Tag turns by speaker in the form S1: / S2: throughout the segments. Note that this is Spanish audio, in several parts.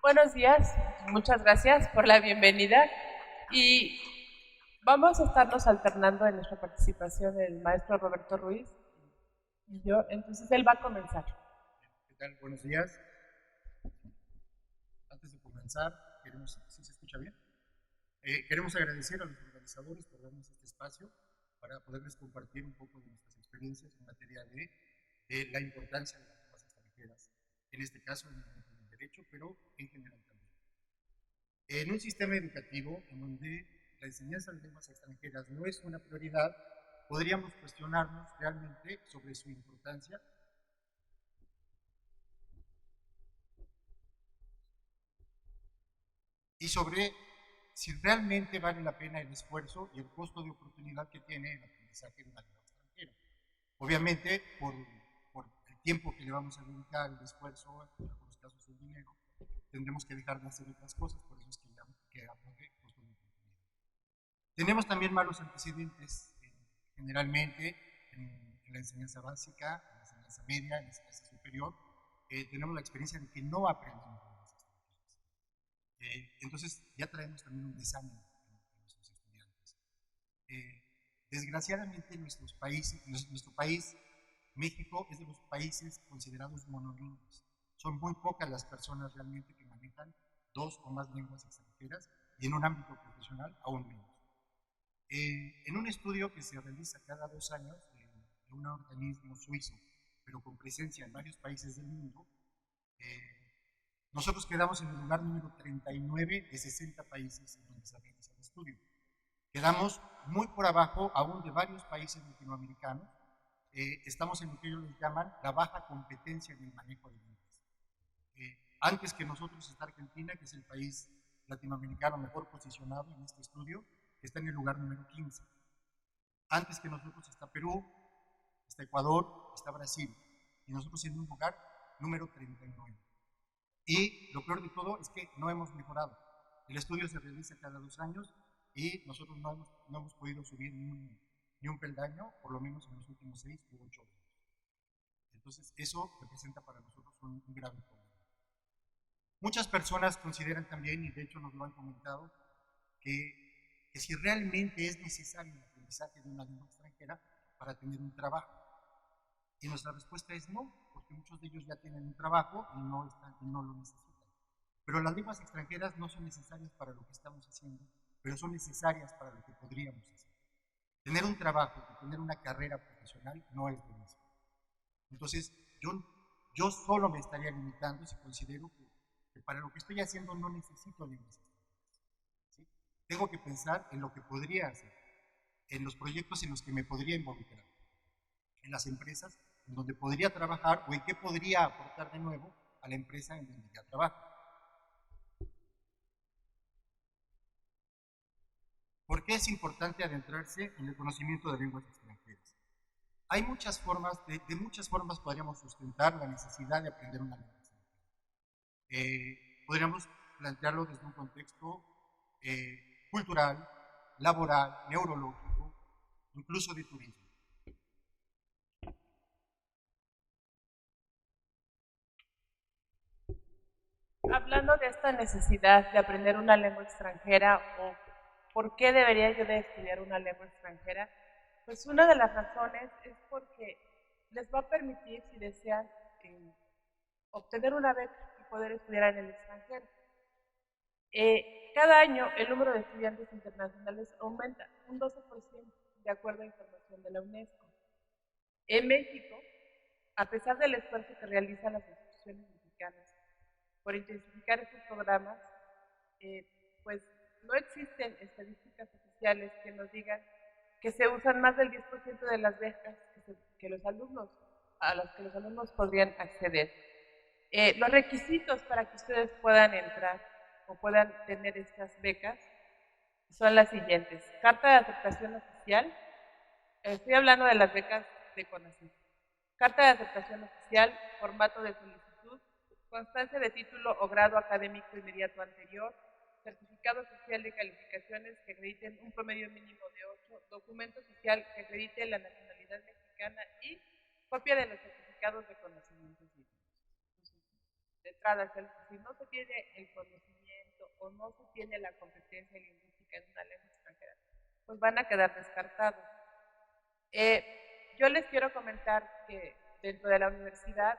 S1: Buenos días, muchas gracias por la bienvenida y vamos a estarnos alternando en nuestra participación el maestro Roberto Ruiz y yo, entonces él va a comenzar.
S2: ¿Qué tal? Buenos días. Antes de comenzar, ¿sí se escucha bien? Queremos agradecer a los organizadores por darnos este espacio para poderles compartir un poco de nuestras experiencias en materia de la importancia de las lenguas extranjeras, en este caso en el derecho, pero en general también. En un sistema educativo en donde la enseñanza de lenguas extranjeras no es una prioridad, podríamos cuestionarnos realmente sobre su importancia y sobre si realmente vale la pena el esfuerzo y el costo de oportunidad que tiene el aprendizaje de una lengua extranjera. Obviamente, por el tiempo que le vamos a dedicar, el esfuerzo, en algunos casos el dinero, tendremos que dejar de hacer otras cosas, por eso es que hablo de costo de oportunidad. Tenemos también malos antecedentes, generalmente en la enseñanza básica, en la enseñanza media, en la enseñanza superior, tenemos la experiencia de que no aprendemos lenguas extranjeras. Entonces ya traemos también un desánimo en nuestros estudiantes. Eh, Desgraciadamente nuestro país, México, es de los países considerados monolingües. Son muy pocas las personas realmente que manejan dos o más lenguas extranjeras y en un ámbito profesional aún menos. En un estudio que se realiza cada 2 años de un organismo suizo, pero con presencia en varios países del mundo, eh, nosotros quedamos en el lugar número 39 de 60 países en donde se realiza el estudio. Quedamos muy por abajo aún de varios países latinoamericanos. Estamos en lo que ellos les llaman la baja competencia en el manejo de lenguas. Antes que nosotros está Argentina, que es el país latinoamericano mejor posicionado en este estudio, que está en el lugar número 15. Antes que nosotros está Perú, está Ecuador, está Brasil, y nosotros en un lugar número 39. Y lo peor de todo es que no hemos mejorado. El estudio se realiza cada 2 años y nosotros no hemos podido subir ni un peldaño, por lo menos en los últimos 6 u 8 años. Entonces, eso representa para nosotros un grave problema. Muchas personas consideran también, y de hecho nos lo han comentado, que si realmente es necesario el aprendizaje de una lengua extranjera para tener un trabajo. Y nuestra respuesta es no, porque muchos de ellos ya tienen un trabajo y no lo necesitan. Pero las lenguas extranjeras no son necesarias para lo que estamos haciendo, pero son necesarias para lo que podríamos hacer. Tener un trabajo y tener una carrera profesional no es lo mismo. Entonces, yo solo me estaría limitando si considero que para lo que estoy haciendo no necesito lenguas extranjeras. ¿Sí? Tengo que pensar en lo que podría hacer, en los proyectos en los que me podría involucrar, en las empresas en donde podría trabajar o en qué podría aportar de nuevo a la empresa en donde ya trabajo. ¿Por qué es importante adentrarse en el conocimiento de lenguas extranjeras? Hay muchas formas, de muchas formas podríamos sustentar la necesidad de aprender una lengua extranjera. Podríamos plantearlo desde un contexto cultural, laboral, neurológico, incluso de turismo.
S1: Hablando de esta necesidad de aprender una lengua extranjera o por qué debería yo de estudiar una lengua extranjera, pues una de las razones es porque les va a permitir, si desean, obtener una beca y poder estudiar en el extranjero. Cada año el número de estudiantes internacionales aumenta un 12%, de acuerdo a información de la UNESCO. En México, a pesar del esfuerzo que realizan las instituciones mexicanas por intensificar estos programas, eh, pues no existen estadísticas oficiales que nos digan que se usan más del 10% de las becas que los alumnos, a las que los alumnos podrían acceder. Los requisitos para que ustedes puedan entrar o puedan tener estas becas son las siguientes. Carta de aceptación oficial. Estoy hablando de las becas de CONACYT. Carta de aceptación oficial, formato de solicitud, constancia de título o grado académico inmediato anterior, certificado oficial de calificaciones que acrediten un promedio mínimo de 8, documento oficial que acredite la nacionalidad mexicana y copia de los certificados de conocimientos dignos. de entrada, si no se tiene el conocimiento o no se tiene la competencia lingüística en una lengua extranjera, pues van a quedar descartados. Yo les quiero comentar que dentro de la universidad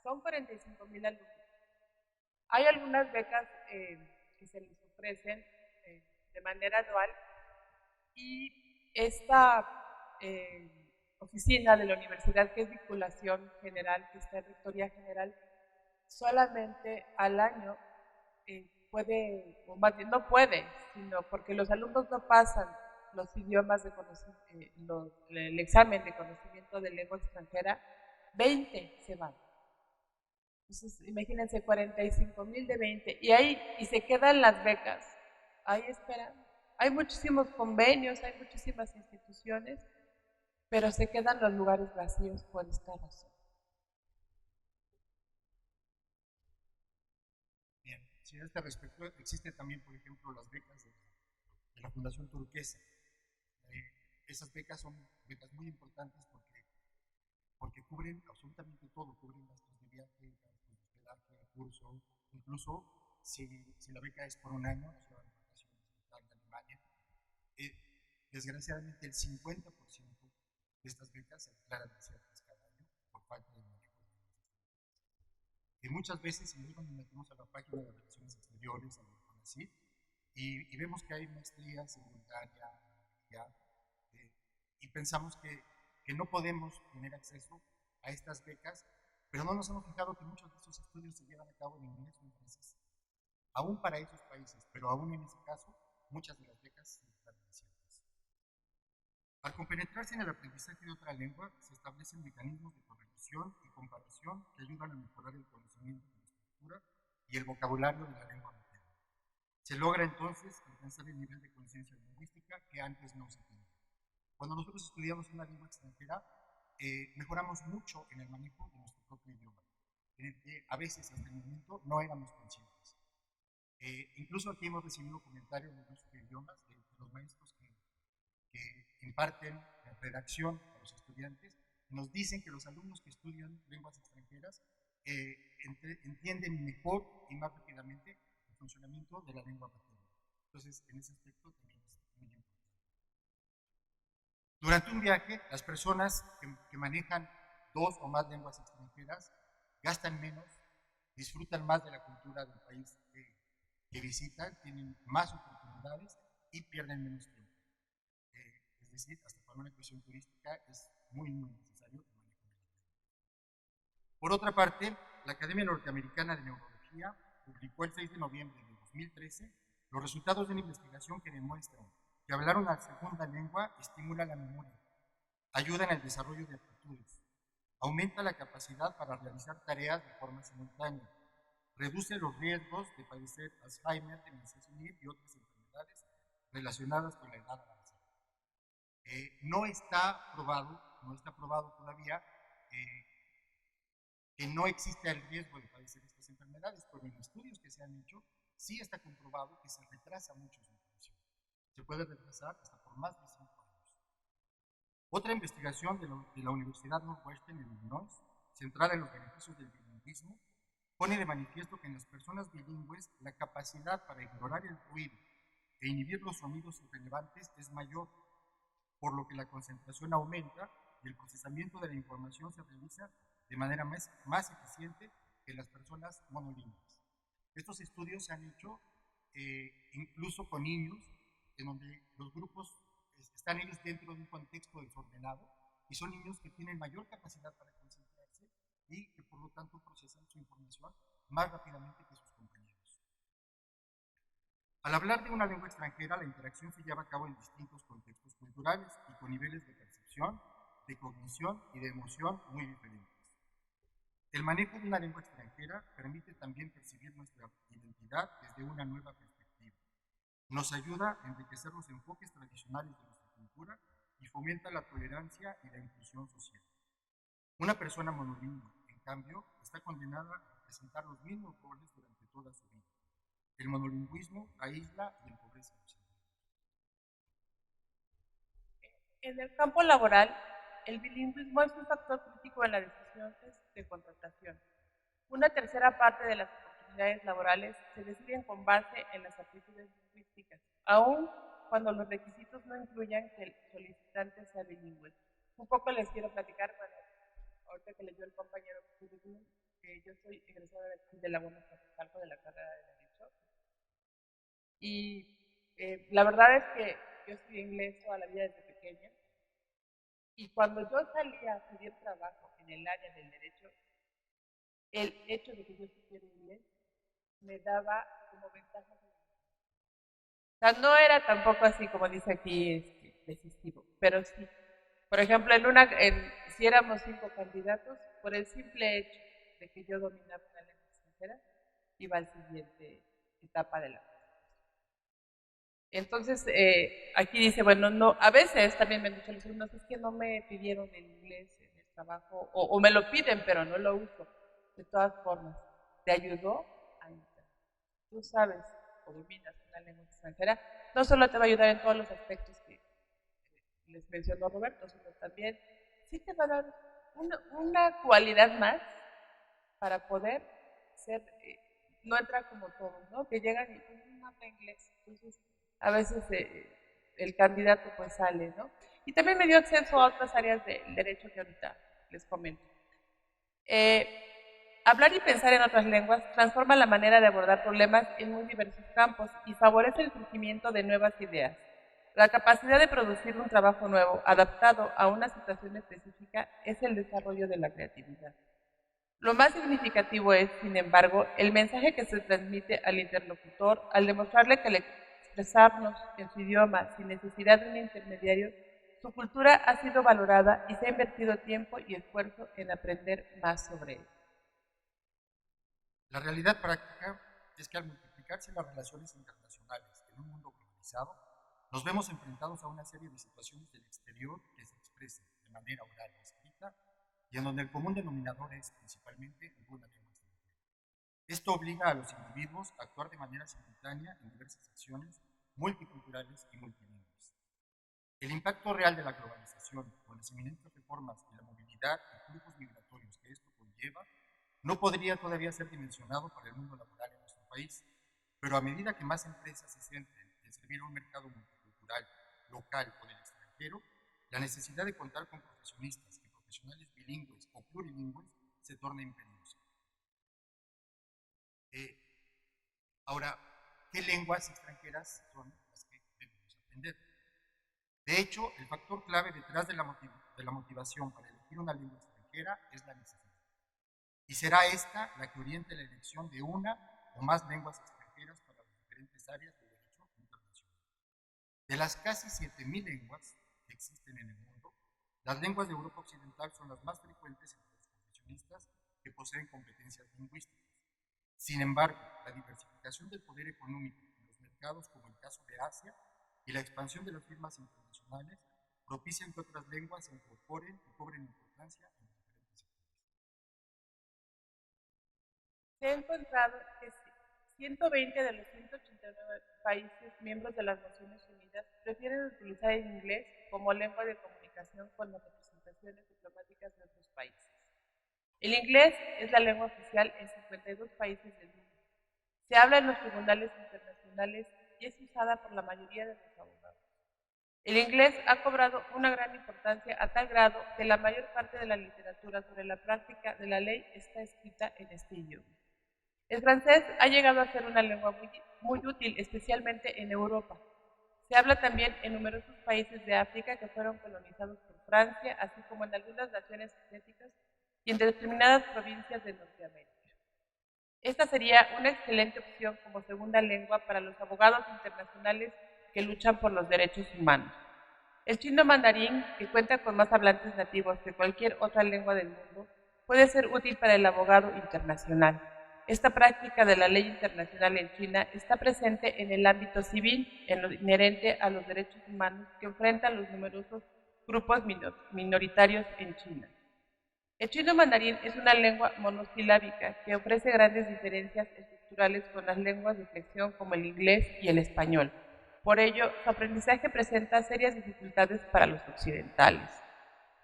S1: son 45,000 alumnos. Hay algunas becas que se les ofrecen de manera dual y esta oficina de la universidad, que es vinculación general, que está en Rectoría General, solamente al año puede, o más bien no puede, sino porque los alumnos no pasan los idiomas de el examen de conocimiento de lengua extranjera, 20 se van. Entonces, imagínense, 45,000 de 20, y se quedan las becas, ahí esperan. Hay muchísimos convenios, hay muchísimas instituciones, pero se quedan los lugares vacíos por esta razón.
S2: Bien, sí, a este respecto existen también, por ejemplo, las becas de la Fundación Turquesa. Esas becas son becas muy importantes porque cubren absolutamente todo, cubren gastos de viaje, gastos de hospedaje, curso, incluso si la beca es por un año, nos llevan vacaciones en Italia, Alemania. Eh, Desgraciadamente el 50% de estas becas se declaran desiertas cada año por falta de manejo de los estudiantes. Y muchas veces incluso nos metemos a la página de Relaciones Exteriores, a la CONACYT, y vemos que hay maestrías en Bulgaria, ya, y pensamos que no podemos tener acceso a estas becas, pero no nos hemos fijado que muchos de estos estudios se llevan a cabo en inglés o en francés, aún para esos países, pero aún en ese caso, muchas de las becas se declaran desiertas. Al compenetrarse en el aprendizaje de otra lengua, se establecen mecanismos de corrección y comparación que ayudan a mejorar el conocimiento de la estructura y el vocabulario de la lengua materna. Se logra entonces alcanzar el nivel de conciencia lingüística que antes no se tenía. Cuando nosotros estudiamos una lengua extranjera, mejoramos mucho en el manejo de nuestro propio idioma, en el que a veces hasta el momento no éramos conscientes. Incluso aquí hemos recibido comentarios de nuestros idiomas, de los maestros que imparten redacción a los estudiantes, nos dicen que los alumnos que estudian lenguas extranjeras entienden mejor y más rápidamente el funcionamiento de la lengua materna. Entonces, en ese aspecto también es muy importante. Durante un viaje, las personas que manejan 2 o más lenguas extranjeras gastan menos, disfrutan más de la cultura del país que visitan, tienen más oportunidades y pierden menos tiempo. Es decir, hasta para una cuestión turística es muy, muy necesario el manejo del idioma. Por otra parte, la Academia Norteamericana de Neurología publicó el 6 de noviembre de 2013 los resultados de una investigación que demuestran que hablar una segunda lengua estimula la memoria, ayuda en el desarrollo de aptitudes, aumenta la capacidad para realizar tareas de forma simultánea, reduce los riesgos de padecer Alzheimer, demencia senil y otras enfermedades relacionadas con la edad avanzada. No está probado todavía que no existe el riesgo de padecer estas enfermedades, pero en estudios que se han hecho sí está comprobado que se retrasa mucho su información. Se puede retrasar hasta por más de 5 años. Otra investigación de la Universidad Northwestern en Illinois, centrada en los beneficios del bilingüismo, pone de manifiesto que en las personas bilingües la capacidad para ignorar el ruido e inhibir los sonidos irrelevantes es mayor, por lo que la concentración aumenta y el procesamiento de la información se realiza de manera más eficiente que en las personas monolingües. Estos estudios se han hecho incluso con niños, en donde los grupos están ellos dentro de un contexto desordenado y son niños que tienen mayor capacidad para concentrarse y que por lo tanto procesan su información más rápidamente que sus compañeros. Al hablar de una lengua extranjera, la interacción se lleva a cabo en distintos contextos culturales y con niveles de percepción, de cognición y de emoción muy diferentes. El manejo de una lengua extranjera permite también percibir nuestra identidad desde una nueva perspectiva. Nos ayuda a enriquecer los enfoques tradicionales de nuestra cultura y fomenta la tolerancia y la inclusión social. Una persona monolingüe, en cambio, está condenada a presentar los mismos roles durante toda su vida. El monolingüismo aísla y empobrece a los individuos.
S1: En el campo laboral, el bilingüismo es un factor crítico en las decisiones de contratación. Una tercera parte de las oportunidades laborales se deciden con base en las aptitudes lingüísticas, aun cuando los requisitos no incluyan que el solicitante sea bilingüe. Un poco les quiero platicar, bueno, ahorita que leyó el compañero currículum, que yo soy egresada de la UNAM, salgo de la carrera de Derecho, y la verdad es que yo estudié inglés toda la vida desde pequeña, y cuando yo salía a pedir trabajo en el área del derecho, el hecho de que yo supiera inglés me daba como ventaja. O sea, no era tampoco así como dice aquí decisivo, pero sí. Por ejemplo, si éramos 5 candidatos, por el simple hecho de que yo dominaba una lengua extranjera, iba al siguiente etapa de la presentación. Entonces, aquí dice, bueno, no, a veces también me han dicho los alumnos, es que no me pidieron el inglés en el trabajo, o me lo piden, pero no lo uso. De todas formas, ¿te ayudó a entrar? Tú sabes o dominas una lengua extranjera, no solo te va a ayudar en todos los aspectos que les mencionó Roberto, sino también sí te va a dar una cualidad más para poder ser, no entrar como todos, ¿no? Que llegan y no habla inglés. Entonces, a veces el candidato pues sale, ¿no? Y también me dio acceso a otras áreas del derecho que ahorita les comento. Hablar y pensar en otras lenguas transforma la manera de abordar problemas en muy diversos campos y favorece el surgimiento de nuevas ideas. La capacidad de producir un trabajo nuevo adaptado a una situación específica es el desarrollo de la creatividad. Lo más significativo es, sin embargo, el mensaje que se transmite al interlocutor al demostrarle que al expresarnos en su idioma sin necesidad de un intermediario, su cultura ha sido valorada y se ha invertido tiempo y esfuerzo en aprender más sobre ella.
S2: La realidad práctica es que al multiplicarse las relaciones internacionales en un mundo globalizado, nos vemos enfrentados a una serie de situaciones del exterior que se expresan de manera oral o escrita y en donde el común denominador es principalmente alguna lengua extranjera. Esto obliga a los individuos a actuar de manera simultánea en diversas acciones multiculturales y multilingües. El impacto real de la globalización con las eminentes reformas en la movilidad y flujos migratorios que esto conlleva no podría todavía ser dimensionado para el mundo laboral en nuestro país, pero a medida que más empresas se centren en servir a un mercado multicultural, local o del extranjero, la necesidad de contar con profesionistas y profesionales bilingües o plurilingües se torna imperiosa. Ahora, ¿qué lenguas extranjeras son las que debemos aprender? De hecho, el factor clave detrás de la motivación para elegir una lengua extranjera es la necesidad. Y será esta la que oriente la elección de una o más lenguas extranjeras para las diferentes áreas del derecho internacional. De las casi 7.000 lenguas que existen en el mundo, las lenguas de Europa Occidental son las más frecuentes entre los profesionistas que poseen competencias lingüísticas. Sin embargo, la diversificación del poder económico en los mercados, como el caso de Asia, y la expansión de las firmas internacionales propician que otras lenguas se incorporen y cobren importancia en los diferentes sectores.
S1: Se ha encontrado que 120 de los 189 países miembros de las Naciones Unidas prefieren utilizar el inglés como lengua de comunicación con las representaciones diplomáticas de otros países. El inglés es la lengua oficial en 52 países del mundo. Se habla en los tribunales internacionales y es usada por la mayoría de los abogados. El inglés ha cobrado una gran importancia a tal grado que la mayor parte de la literatura sobre la práctica de la ley está escrita en este idioma. El francés ha llegado a ser una lengua muy útil, especialmente en Europa. Se habla también en numerosos países de África que fueron colonizados por Francia, así como en algunas naciones asiáticas y en determinadas provincias de Norteamérica. Esta sería una excelente opción como segunda lengua para los abogados internacionales que luchan por los derechos humanos. El chino mandarín, que cuenta con más hablantes nativos que cualquier otra lengua del mundo, puede ser útil para el abogado internacional. Esta práctica de la ley internacional en China está presente en el ámbito civil, en lo inherente a los derechos humanos que enfrentan los numerosos grupos minoritarios en China. El chino mandarín es una lengua monosilábica que ofrece grandes diferencias estructurales con las lenguas de flexión como el inglés y el español. Por ello, su aprendizaje presenta serias dificultades para los occidentales.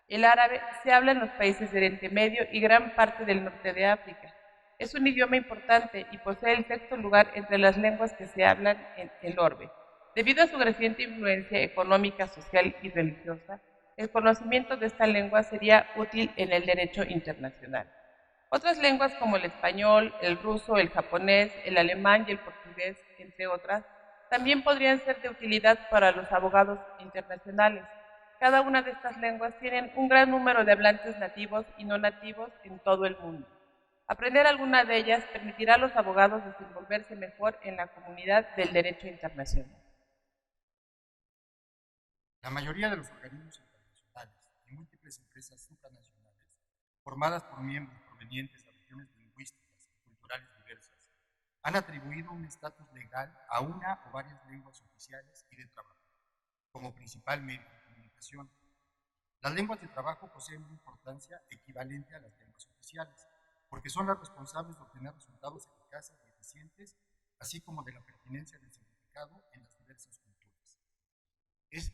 S1: El árabe se habla en los países de Oriente Medio y gran parte del norte de África. Es un idioma importante y posee el sexto lugar entre las lenguas que se hablan en el orbe. Debido a su creciente influencia económica, social y religiosa, el conocimiento de esta lengua sería útil en el derecho internacional. Otras lenguas como el español, el ruso, el japonés, el alemán y el portugués, entre otras, también podrían ser de utilidad para los abogados internacionales. Cada una de estas lenguas tienen un gran número de hablantes nativos y no nativos en todo el mundo. Aprender alguna de ellas permitirá a los abogados desenvolverse mejor en la comunidad del derecho internacional.
S2: La mayoría de los organismos internacionales y múltiples empresas supranacionales, formadas por miembros provenientes de regiones lingüísticas y culturales diversas, han atribuido un estatus legal a una o varias lenguas oficiales y de trabajo, como principal medio de comunicación. Las lenguas de trabajo poseen una importancia equivalente a las lenguas oficiales, porque son las responsables de obtener resultados eficaces y eficientes, así como de la pertinencia del significado en las diversas culturas.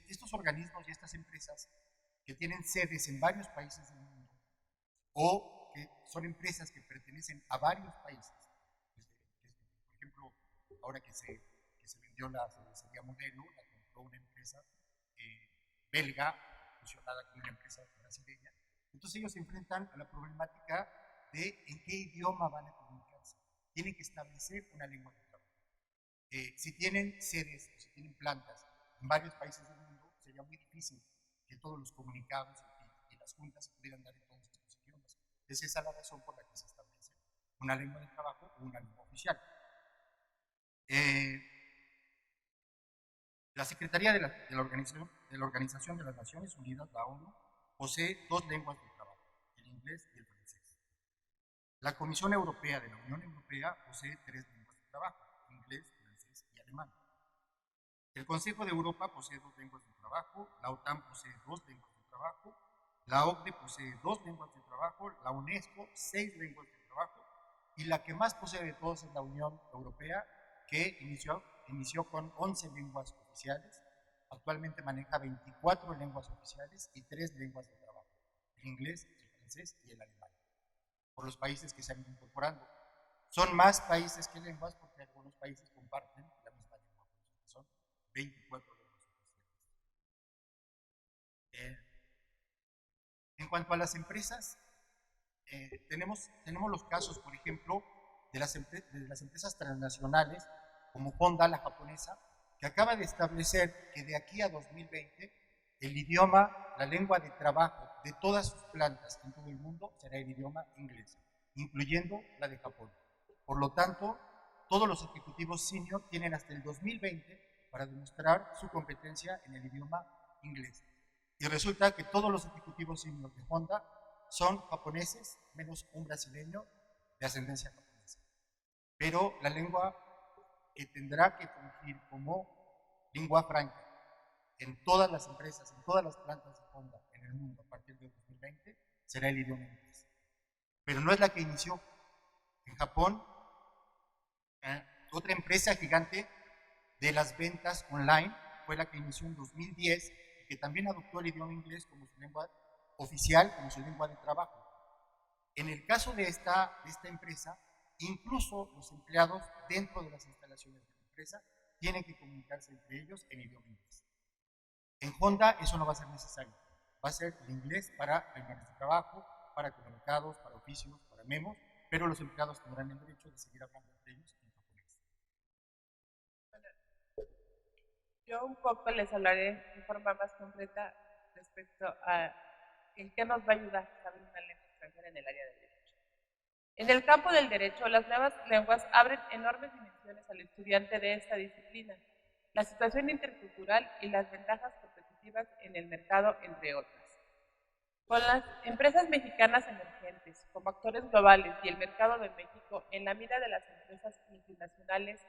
S2: Estos organismos y estas empresas que tienen sedes en varios países del mundo o que son empresas que pertenecen a varios países, por ejemplo, ahora que se vendió la cervecería Modelo, la compró una empresa belga fusionada con una empresa brasileña. Entonces ellos se enfrentan a la problemática de en qué idioma van a comunicarse. Tienen que establecer una lengua de trabajo. Si tienen sedes o si tienen plantas en varios países del mundo, sería muy difícil que todos los comunicados y las juntas se pudieran dar en todos estos idiomas. Es esa la razón por la que se establece una lengua de trabajo o una lengua oficial. La Secretaría de la Organización de las Naciones Unidas, la ONU, posee dos lenguas de trabajo, el inglés y el francés. La Comisión Europea de la Unión Europea posee tres lenguas de trabajo, inglés, francés y alemán. El Consejo de Europa posee dos lenguas de trabajo, la OTAN posee dos lenguas de trabajo, la OCDE posee dos lenguas de trabajo, la UNESCO seis lenguas de trabajo y la que más posee de todas es la Unión Europea, que inició con 11 lenguas oficiales, actualmente maneja 24 lenguas oficiales y 3 lenguas de trabajo, el inglés, el francés y el alemán, por los países que se han ido incorporando. Son más países que lenguas porque algunos países comparten la misma lengua, son 24 lenguas oficiales. En cuanto a las empresas, tenemos los casos, por ejemplo, de las empresas transnacionales, como Honda, la japonesa, que acaba de establecer que de aquí a 2020 el idioma, la lengua de trabajo de todas sus plantas en todo el mundo será el idioma inglés, incluyendo la de Japón. Por lo tanto, todos los ejecutivos senior tienen hasta el 2020 para demostrar su competencia en el idioma inglés. Y resulta que todos los ejecutivos senior de Honda son japoneses, menos un brasileño de ascendencia japonesa. Pero la lengua que tendrá que fungir como lengua franca en todas las empresas, en todas las plantas de Honda en el mundo a partir de 2020, será el idioma inglés. Pero no es la que inició. En Japón, otra empresa gigante de las ventas online fue la que inició en 2010 y que también adoptó el idioma inglés como su lengua oficial, como su lengua de trabajo. En el caso de esta empresa, incluso los empleados dentro de las instalaciones de la empresa tienen que comunicarse entre ellos en idioma inglés. En Honda eso no va a ser necesario. Va a ser el inglés para reuniones de trabajo, para comunicados, para oficios, para memos, pero los empleados tendrán el derecho de seguir hablando entre ellos en japonés.
S1: Yo un poco les hablaré de forma más concreta respecto a en qué nos va a ayudar saber una lengua extranjera en el área del derecho. En el campo del derecho, las nuevas lenguas abren enormes dimensiones al estudiante de esta disciplina, la situación intercultural y las ventajas competitivas en el mercado, entre otras. Con las empresas mexicanas emergentes como actores globales y el mercado de México en la mira de las empresas multinacionales,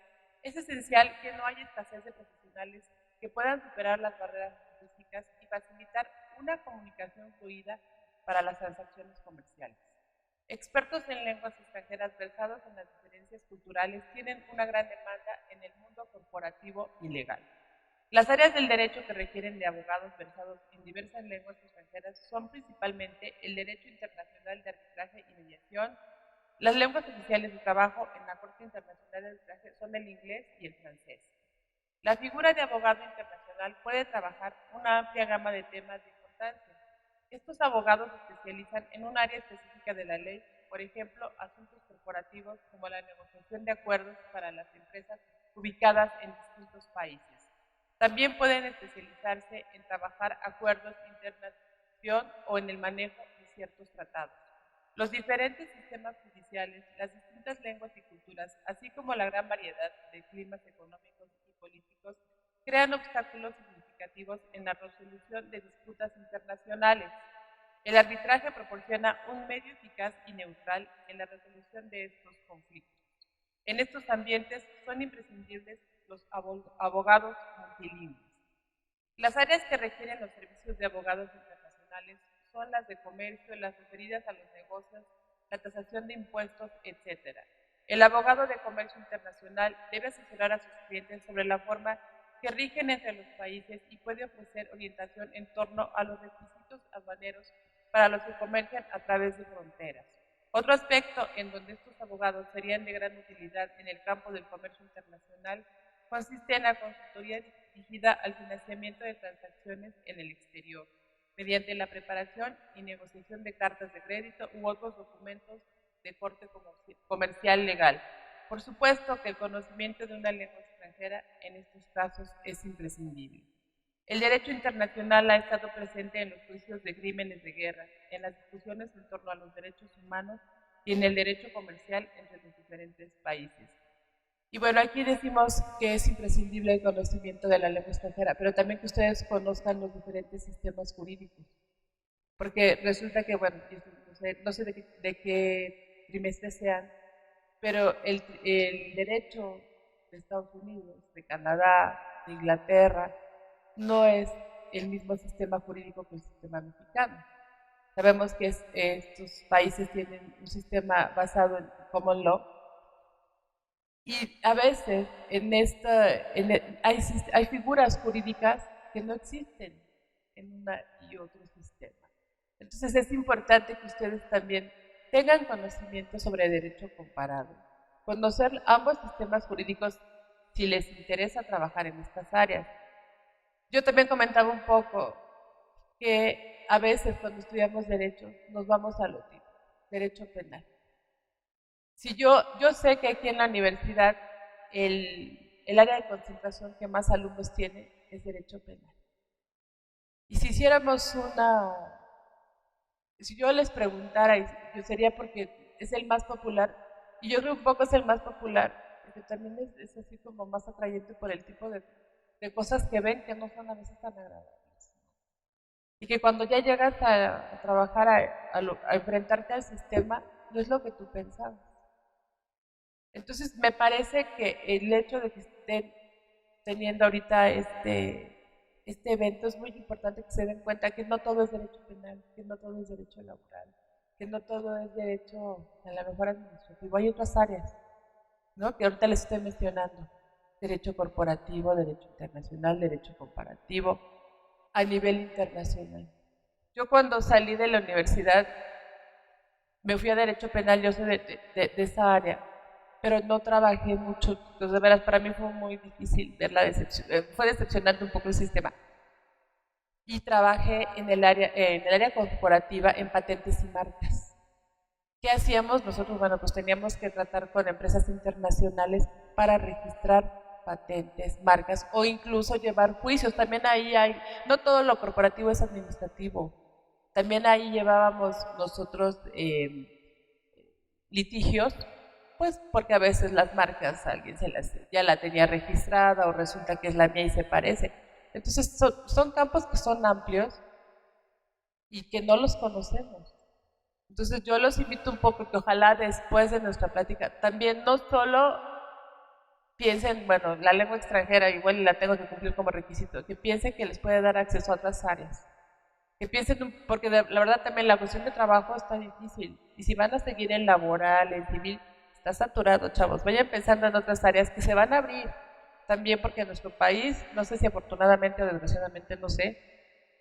S1: es esencial que no haya escasez de profesionales que puedan superar las barreras lingüísticas y facilitar una comunicación fluida para las transacciones comerciales. Expertos en lenguas extranjeras versados en las diferencias culturales tienen una gran demanda en el mundo corporativo y legal. Las áreas del derecho que requieren de abogados versados en diversas lenguas extranjeras son principalmente el derecho internacional de arbitraje y mediación, Las lenguas oficiales de trabajo en la Corte Internacional del Trabajo son el inglés y el francés. La figura de abogado internacional puede trabajar una amplia gama de temas de importancia. Estos abogados se especializan en un área específica de la ley, por ejemplo, asuntos corporativos como la negociación de acuerdos para las empresas ubicadas en distintos países. También pueden especializarse en trabajar acuerdos internación o en el manejo de ciertos tratados. Los diferentes sistemas judiciales, las distintas lenguas y culturas, así como la gran variedad de climas económicos y políticos, crean obstáculos significativos en la resolución de disputas internacionales. El arbitraje proporciona un medio eficaz y neutral en la resolución de estos conflictos. En estos ambientes son imprescindibles los abogados multilingües. Las áreas que requieren los servicios de abogados internacionales son las de comercio, las referidas a los negocios, la tasación de impuestos, etc. El abogado de comercio internacional debe asesorar a sus clientes sobre la forma que rigen entre los países y puede ofrecer orientación en torno a los requisitos aduaneros para los que comercian a través de fronteras. Otro aspecto en donde estos abogados serían de gran utilidad en el campo del comercio internacional consiste en la consultoría dirigida al financiamiento de transacciones en el exterior, mediante la preparación y negociación de cartas de crédito u otros documentos de corte comercial legal. Por supuesto que el conocimiento de una lengua extranjera en estos casos es imprescindible. El derecho internacional ha estado presente en los juicios de crímenes de guerra, en las discusiones en torno a los derechos humanos y en el derecho comercial entre los diferentes países. Y bueno, aquí decimos que es imprescindible el conocimiento de la lengua extranjera, pero también que ustedes conozcan los diferentes sistemas jurídicos. Porque resulta que, bueno, no sé de qué trimestre sean, pero el derecho de Estados Unidos, de Canadá, de Inglaterra, no es el mismo sistema jurídico que el sistema mexicano. Sabemos que estos países tienen un sistema basado en common law y a veces hay figuras jurídicas que no existen en una y otro sistema. Entonces es importante que ustedes también tengan conocimiento sobre derecho comparado, conocer ambos sistemas jurídicos si les interesa trabajar en estas áreas. Yo también comentaba un poco que a veces cuando estudiamos derecho nos vamos a lo tipo, derecho penal. Si yo sé que aquí en la universidad el área de concentración que más alumnos tiene es derecho penal. Y si hiciéramos si yo les preguntara, yo sería porque es el más popular, y yo creo un poco es el más popular, porque también es así como más atrayente por el tipo de cosas que ven que no son a veces tan agradables. Y que cuando ya llegas a trabajar, a enfrentarte al sistema, no es lo que tú pensabas. Entonces, me parece que el hecho de que estén teniendo ahorita este evento es muy importante que se den cuenta que no todo es derecho penal, que no todo es derecho laboral, que no todo es derecho a lo mejor administrativo. Hay otras áreas, ¿no? Que ahorita les estoy mencionando. Derecho corporativo, derecho internacional, derecho comparativo, a nivel internacional. Yo cuando salí de la universidad me fui a derecho penal, yo soy de esa área, pero no trabajé mucho. Entonces, de veras, para mí fue muy difícil ver la decepción, fue decepcionante un poco el sistema. Y trabajé en el área corporativa en patentes y marcas. ¿Qué hacíamos? Nosotros, bueno, pues teníamos que tratar con empresas internacionales para registrar patentes, marcas o incluso llevar juicios. También ahí no todo lo corporativo es administrativo. También ahí llevábamos nosotros litigios, pues porque a veces las marcas alguien ya la tenía registrada o resulta que es la mía y se parece. Entonces son campos que son amplios y que no los conocemos. Entonces yo los invito un poco que ojalá después de nuestra plática también no solo piensen, bueno, la lengua extranjera igual la tengo que cumplir como requisito, que piensen que les puede dar acceso a otras áreas. Que piensen, porque la verdad también la cuestión de trabajo está difícil. Y si van a seguir en laboral, en civil, está saturado, chavos. Vayan pensando en otras áreas que se van a abrir. También porque en nuestro país, no sé si afortunadamente o desgraciadamente, no sé,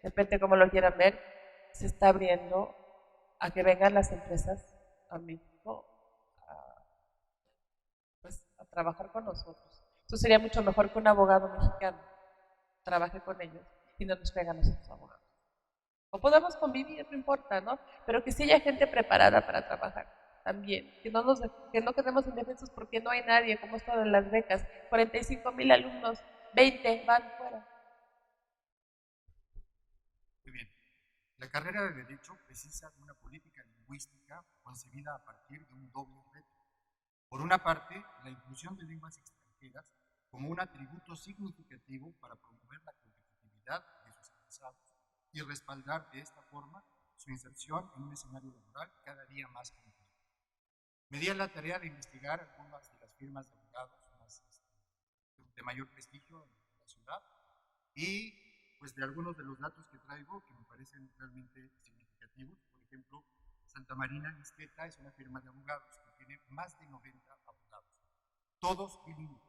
S1: depende cómo lo quieran ver, se está abriendo a que vengan las empresas a México trabajar con nosotros. Eso sería mucho mejor que un abogado mexicano trabaje con ellos y no nos pegan a nosotros abogados. O podamos convivir, no importa, ¿no? Pero que sí haya gente preparada para trabajar también. Que no quedemos indefensos porque no hay nadie, como esto de las becas. 45,000 alumnos, 20 van fuera.
S2: Muy bien. La carrera de Derecho precisa de una política lingüística concebida a partir de un doble reto. Por una parte, la inclusión de lenguas extranjeras como un atributo significativo para promover la competitividad de sus egresados y respaldar de esta forma su inserción en un escenario laboral cada día más complejo. Me di a la tarea de investigar algunas de las firmas de abogados más, de mayor prestigio en la ciudad y pues de algunos de los datos que traigo que me parecen realmente significativos. Por ejemplo, Santa Marina Nisqueta es una firma de abogados que tiene más de 90 abogados, todos bilingües,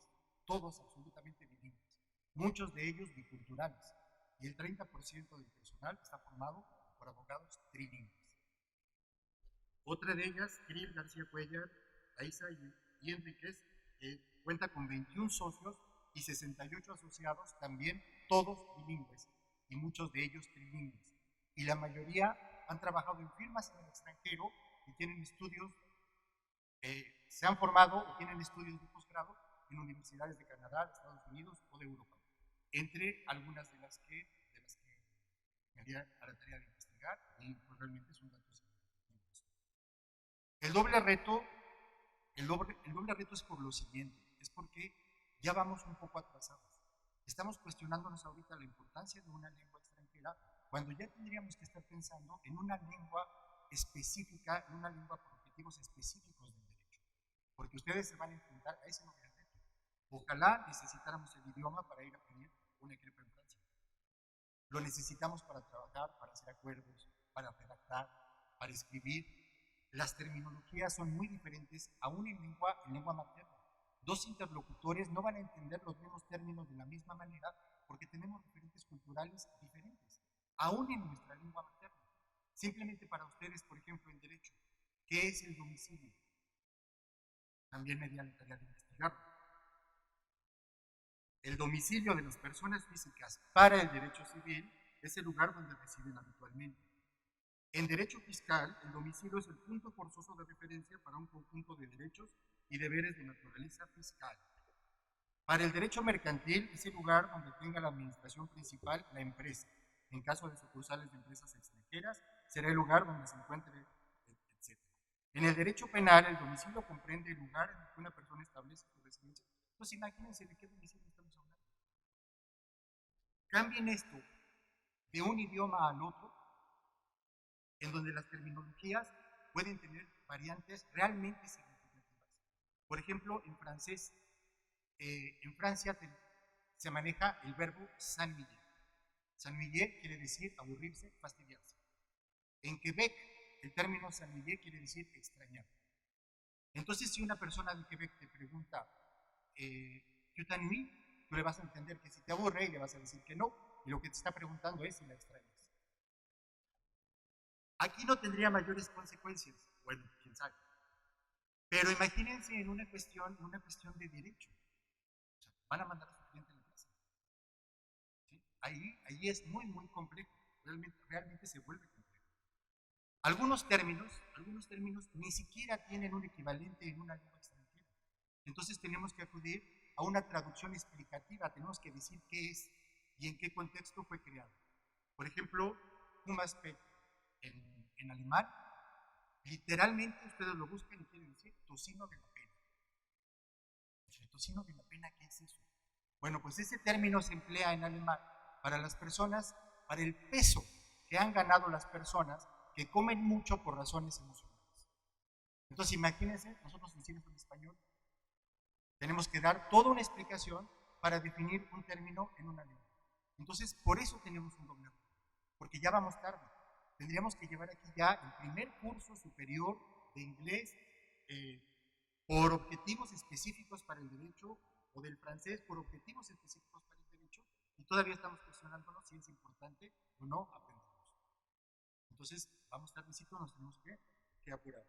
S2: todos absolutamente bilingües, muchos de ellos biculturales, y el 30% del personal está formado por abogados trilingües. Otra de ellas, Kirill García Cuellar, Aiza y Enríquez, cuenta con 21 socios y 68 asociados, también todos bilingües, y muchos de ellos trilingües. Y la mayoría han trabajado en firmas en el extranjero y tienen estudios, se han formado o tienen estudios de posgrado en universidades de Canadá, de Estados Unidos o de Europa, entre algunas de las que me haría a la tarea de investigar, y pues realmente son datos significativos. El doble reto es por lo siguiente, es porque ya vamos un poco atrasados. Estamos cuestionándonos ahorita la importancia de una lengua extranjera cuando ya tendríamos que estar pensando en una lengua específica, en una lengua por objetivos específicos del derecho, porque ustedes se van a enfrentar a ese doble reto. Ojalá necesitáramos el idioma para ir a pedir una crepa en Francia. Lo necesitamos para trabajar, para hacer acuerdos, para redactar, para escribir. Las terminologías son muy diferentes, aún en lengua materna. Dos interlocutores no van a entender los mismos términos de la misma manera porque tenemos referentes culturales diferentes, aún en nuestra lengua materna. Simplemente para ustedes, por ejemplo, en derecho, ¿qué es el domicilio? También me di a la tarea de investigarlo. El domicilio de las personas físicas para el derecho civil es el lugar donde residen habitualmente. En derecho fiscal, el domicilio es el punto forzoso de referencia para un conjunto de derechos y deberes de naturaleza fiscal. Para el derecho mercantil, es el lugar donde tenga la administración principal la empresa. En caso de sucursales de empresas extranjeras, será el lugar donde se encuentre, etc. En el derecho penal, el domicilio comprende el lugar en el que una persona establece su residencia. Pues imagínense de qué domicilio estamos hablando. Cambien esto de un idioma al otro, en donde las terminologías pueden tener variantes realmente significativas. Por ejemplo, en francés, en Francia se maneja el verbo s'ennuyer. S'ennuyer quiere decir aburrirse, fastidiarse. En Quebec, el término s'ennuyer quiere decir extrañar. Entonces, si una persona de Quebec te pregunta, ¿tu t'ennuies? Tú le vas a entender que si te aburre y le vas a decir que no, y lo que te está preguntando es si la extrañas. Aquí no tendría mayores consecuencias, bueno, quién sabe. Pero imagínense en una cuestión de derecho. O sea, van a mandar a su cliente a la casa. ¿Sí? Ahí es muy, muy complejo. Realmente se vuelve complejo. Algunos términos ni siquiera tienen un equivalente en una lengua extranjera. Entonces tenemos que acudir a una traducción explicativa, tenemos que decir qué es y en qué contexto fue creado. Por ejemplo, Humaspect en alemán, literalmente ustedes lo buscan y quiere decir tocino de la pena. ¿El tocino de la pena qué es eso? Bueno, pues ese término se emplea en alemán para las personas, para el peso que han ganado las personas que comen mucho por razones emocionales. Entonces imagínense, nosotros decimos en español, tenemos que dar toda una explicación para definir un término en una lengua. Entonces, por eso tenemos un doble reto, porque ya vamos tarde. Tendríamos que llevar aquí ya el primer curso superior de inglés por objetivos específicos para el derecho, o del francés por objetivos específicos para el derecho, y todavía estamos cuestionándonos si es importante o no aprenderlos. Entonces, vamos tardecito, nos tenemos que apurar.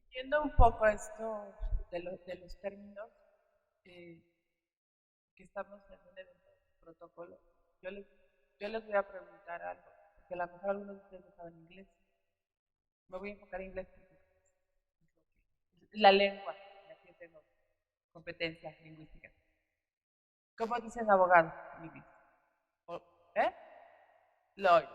S1: Siguiendo un poco esto de los términos que estamos en un evento de protocolo. Yo les, yo les voy a preguntar algo, porque a lo mejor algunos de ustedes no saben inglés. Me voy a enfocar en inglés porque es la lengua, aquí tengo competencia lingüística. ¿Cómo dicen abogado en inglés? ¿Eh? Lawyer.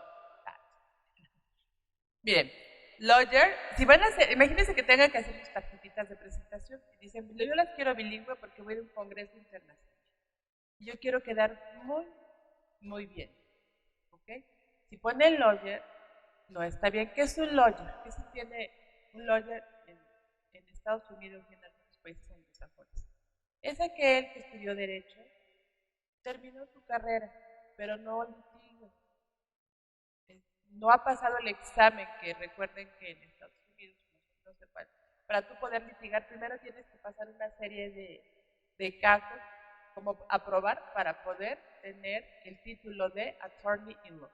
S1: Miren, lawyer, si van a hacer, imagínense que tengan que hacer sus tarjetitas de presentación y dicen, yo las quiero bilingüe porque voy a un congreso internacional. Y yo quiero quedar muy bien. ¿Ok? Si ponen lawyer, no está bien. ¿Qué es un lawyer? ¿Qué se tiene un lawyer en Estados Unidos y en algunos países anglosajones? Es aquel que estudió Derecho, terminó su carrera, pero no litiga. No ha pasado el examen, que recuerden que en Estados Unidos, no sepan, para tú poder litigar, primero tienes que pasar una serie de casos como aprobar para poder tener el título de Attorney in Law.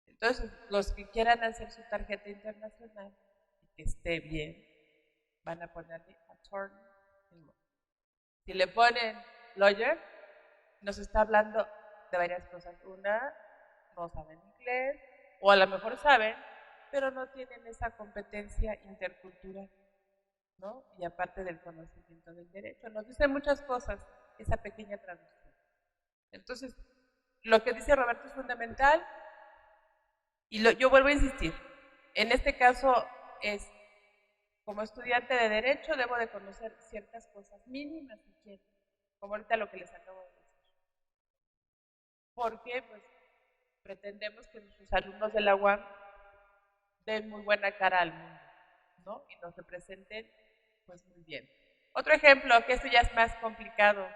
S1: Entonces, los que quieran hacer su tarjeta internacional y que esté bien, van a ponerle Attorney in Law. Si le ponen Lawyer, nos está hablando de varias cosas. Una, no saben inglés, o a lo mejor saben, pero no tienen esa competencia intercultural, ¿no? Y aparte del conocimiento del derecho, nos dice muchas cosas esa pequeña traducción. Entonces, lo que dice Roberto es fundamental, y yo vuelvo a insistir, en este caso es, como estudiante de derecho, debo de conocer ciertas cosas mínimas, si quiero, como ahorita lo que les acabo de decir. Porque, pues, pretendemos que nuestros alumnos de la UAM den muy buena cara al mundo, ¿no? Y nos representen, pues, muy bien. Otro ejemplo, que esto ya es más complicado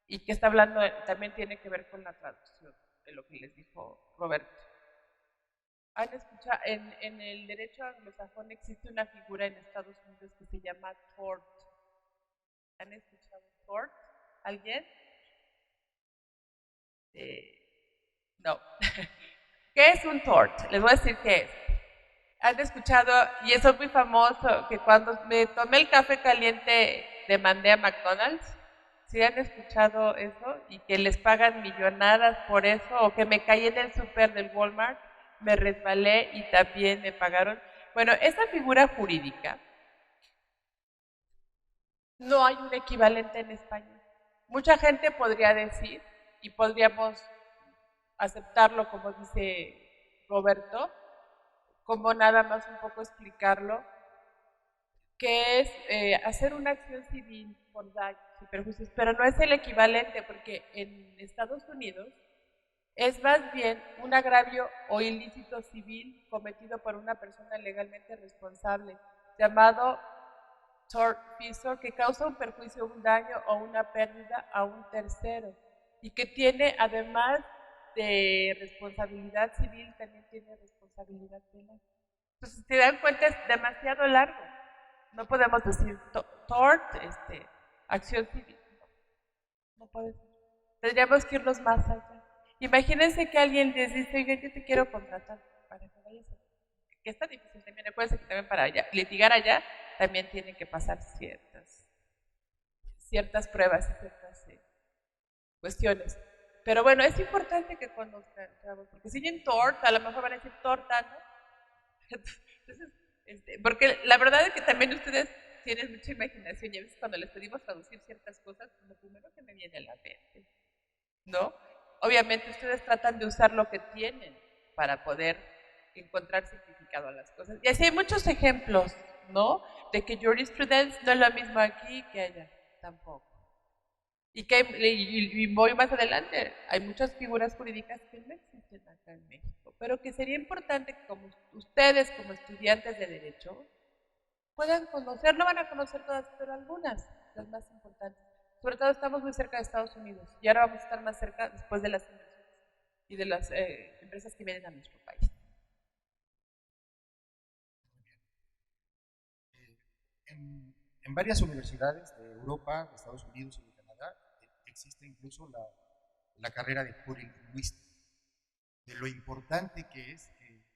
S1: y que está hablando, también tiene que ver con la traducción de lo que les dijo Roberto. Han escuchado, en el derecho anglosajón existe una figura en Estados Unidos que se llama tort. ¿Han escuchado tort? ¿Alguien? No. ¿Qué es un tort? Les voy a decir qué es. Han escuchado, y eso es muy famoso, que cuando me tomé el café caliente demandé a McDonald's. ¿Sí han escuchado eso? Y que les pagan millonadas por eso, o que me caí en el súper del Walmart, me resbalé y también me pagaron. Bueno, esa figura jurídica no hay un equivalente en España. Mucha gente podría decir, y podríamos aceptarlo como dice Roberto, como nada más un poco explicarlo, que es hacer una acción civil por daños y perjuicios, pero no es el equivalente porque en Estados Unidos es más bien un agravio o ilícito civil cometido por una persona legalmente responsable, llamado tortfeasor, que causa un perjuicio, un daño o una pérdida a un tercero y que tiene, además de responsabilidad civil, también tiene responsabilidad penal. Entonces, si se dan cuenta, es demasiado largo. No podemos decir tort, acción civil. No puede ser. Tendríamos que irnos más allá. Imagínense que alguien les dice, oye, yo te quiero contratar para que vayas a... Que está difícil también. Acuérdense que también para allá, litigar allá también tienen que pasar ciertas pruebas y ciertas cuestiones. Pero bueno, es importante que conozcan, chavos, porque si oyen tort, a lo mejor van a decir torta, ¿no? Entonces, porque la verdad es que también ustedes tienen mucha imaginación y a veces cuando les pedimos traducir ciertas cosas, pues lo primero que me viene a la mente, ¿no? Obviamente ustedes tratan de usar lo que tienen para poder encontrar significado a las cosas. Y así hay muchos ejemplos, ¿no? De que jurisprudence no es lo mismo aquí que allá, tampoco. Y voy más adelante, hay muchas figuras jurídicas que no existen acá en México, pero que sería importante que como ustedes como estudiantes de Derecho puedan conocer, no van a conocer todas, pero algunas, las más importantes. Sobre todo estamos muy cerca de Estados Unidos y ahora vamos a estar más cerca después de las inversiones y de las empresas que vienen a nuestro país.
S2: En varias universidades de Europa, de Estados Unidos y de Canadá existe incluso la carrera de plurilingüista, de lo importante que es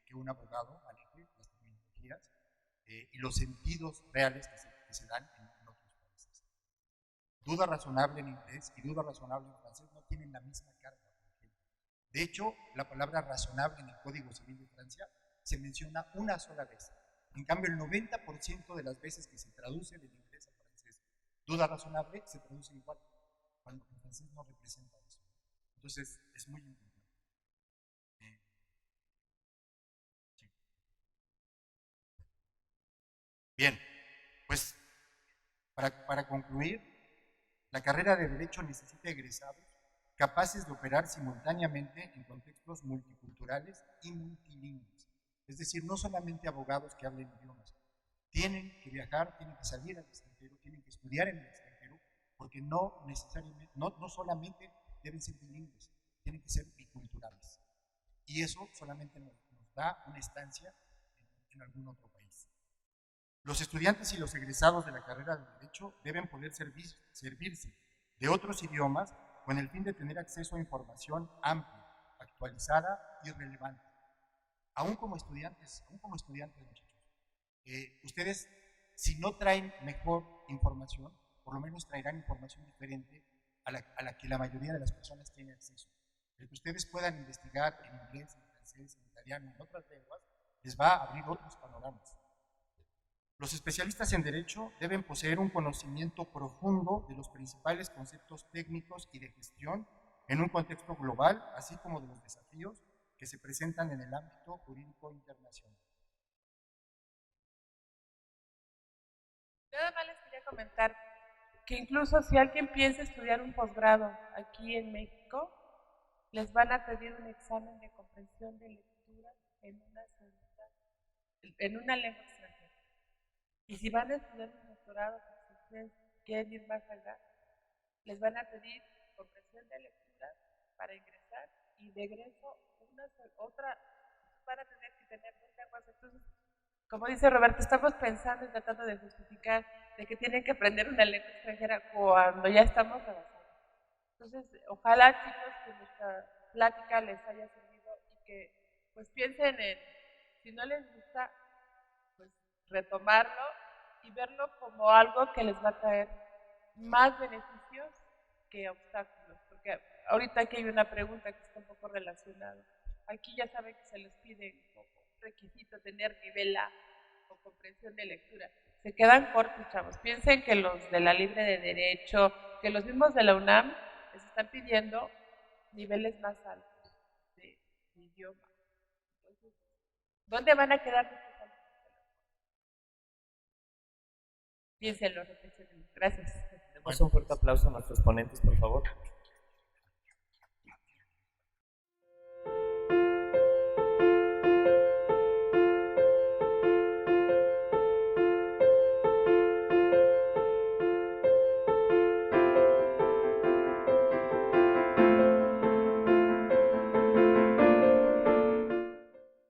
S2: que un abogado maneje las terminologías y los sentidos reales que se dan en otros países. Duda razonable en inglés y duda razonable en francés no tienen la misma carga. De hecho, la palabra razonable en el Código Civil de Francia se menciona una sola vez. En cambio, el 90% de las veces que se traduce del inglés al francés, duda razonable se traduce igual, cuando en francés no representa eso. Entonces, es muy importante. Sí. Bien, pues para concluir, la carrera de Derecho necesita egresados capaces de operar simultáneamente en contextos multiculturales y multilingües. Es decir, no solamente abogados que hablen idiomas. Tienen que viajar, tienen que salir al extranjero, tienen que estudiar en el extranjero, porque no necesariamente, no solamente deben ser bilingües, tienen que ser biculturales. Y eso solamente nos da una estancia en algún otro país. Los estudiantes y los egresados de la carrera de Derecho deben poder servirse de otros idiomas con el fin de tener acceso a información amplia, actualizada y relevante. Aún como estudiantes, muchachos, ustedes, si no traen mejor información, por lo menos traerán información diferente a la que la mayoría de las personas tiene acceso. El que ustedes puedan investigar en inglés, en francés, en italiano, en otras lenguas, les va a abrir otros panoramas. Los especialistas en Derecho deben poseer un conocimiento profundo de los principales conceptos técnicos y de gestión en un contexto global, así como de los desafíos que se presentan en el ámbito jurídico internacional.
S1: Nada más les quería comentar que incluso si alguien piensa estudiar un posgrado aquí en México, les van a pedir un examen de comprensión de lectura en una lengua extranjera. Y si van a estudiar un doctorado, si ustedes quieren ir más allá, les van a pedir comprensión de lectura para ingresar y de egreso otra, van a tener que tener dos lenguas. Entonces, como dice Roberto, estamos pensando y tratando de justificar de que tienen que aprender una lengua extranjera cuando ya estamos avanzando. Entonces, ojalá, chicos, que nuestra plática les haya servido y que pues piensen en, si no les gusta, pues retomarlo y verlo como algo que les va a traer más beneficios que obstáculos. Porque ahorita aquí hay una pregunta que está un poco relacionada. Aquí ya saben que se les pide como requisito tener nivel A o comprensión de lectura. Se quedan cortos, chavos. Piensen que los de la Libre de Derecho, que los mismos de la UNAM les están pidiendo niveles más altos de idioma. Entonces, ¿dónde van a quedar nuestros alumnos? Piénsenlo, reflexionen. Gracias.
S3: Demos un fuerte aplauso a nuestros ponentes, por favor.